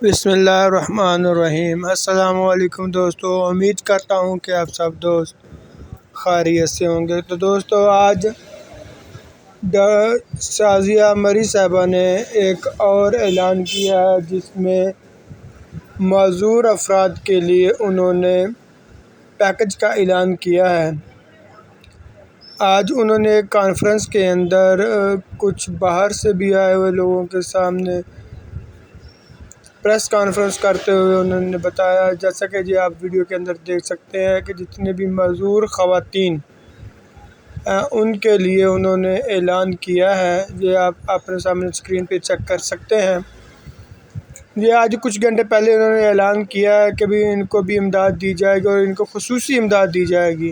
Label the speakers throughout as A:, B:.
A: بسم اللہ الرحمن الرحیم۔ السلام علیکم دوستو، امید کرتا ہوں کہ آپ سب دوست خیریت سے ہوں گے۔ تو دوستو، آج شازیہ مری صاحبہ نے ایک اور اعلان کیا ہے جس میں معذور افراد کے لیے انہوں نے پیکج کا اعلان کیا ہے۔ آج انہوں نے ایک کانفرنس کے اندر کچھ باہر سے بھی آئے ہوئے لوگوں کے سامنے پریس کانفرنس کرتے ہوئے انہوں نے بتایا، جیسا کہ آپ ویڈیو کے اندر دیکھ سکتے ہیں کہ جتنے بھی معذور خواتین ہیں ان کے لیے انہوں نے اعلان کیا ہے۔ یہ آپ اپنے سامنے اسکرین پہ چیک کر سکتے ہیں۔ یہ آج کچھ گھنٹے پہلے انہوں نے اعلان کیا ہے کہ بھی ان کو بھی امداد دی جائے گی اور ان کو خصوصی امداد دی جائے گی،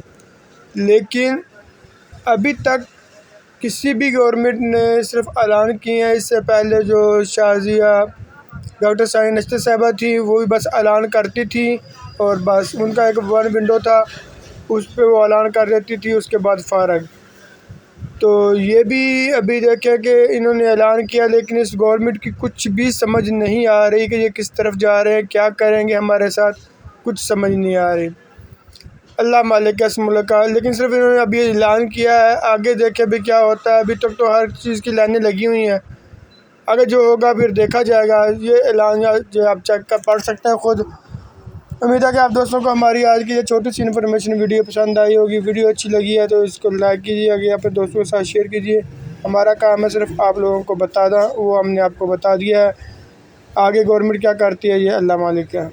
A: لیکن ابھی تک کسی بھی گورنمنٹ نے صرف اعلان کیے ہیں۔ اس سے پہلے جو شازیہ ڈاکٹر ثانیہ نشتر صاحبہ تھی وہ بھی بس اعلان کرتی تھی اور بس ان کا ایک ون ونڈو تھا، اس پہ وہ اعلان کر دیتی تھی، اس کے بعد فارغ۔ تو یہ بھی ابھی دیکھیں کہ انہوں نے اعلان کیا، لیکن اس گورنمنٹ کی کچھ بھی سمجھ نہیں آ رہی کہ یہ کس طرف جا رہے ہیں، کیا کریں گے ہمارے ساتھ، کچھ سمجھ نہیں آ رہی۔ اللہ مالک ہے اس ملک کا، لیکن صرف انہوں نے ابھی اعلان کیا ہے، آگے دیکھیں بھی کیا ہوتا ہے۔ ابھی تک تو ہر چیز کی لائنیں لگی ہوئی ہیں، آگے جو ہوگا پھر دیکھا جائے گا۔ یہ اعلان جو آپ چیک کر پڑھ سکتے ہیں خود۔ امید ہے کہ آپ دوستوں کو ہماری آج کی یہ چھوٹی سی انفارمیشن ویڈیو پسند آئی ہوگی۔ ویڈیو اچھی لگی ہے تو اس کو لائک کیجیے گا یا پھر دوستوں کے ساتھ شیئر کیجیے۔ ہمارا کام ہے صرف آپ لوگوں کو بتا دیں، وہ ہم نے آپ کو بتا دیا ہے۔ آگے گورنمنٹ کیا کرتی ہے یہ اللہ مالک ہے۔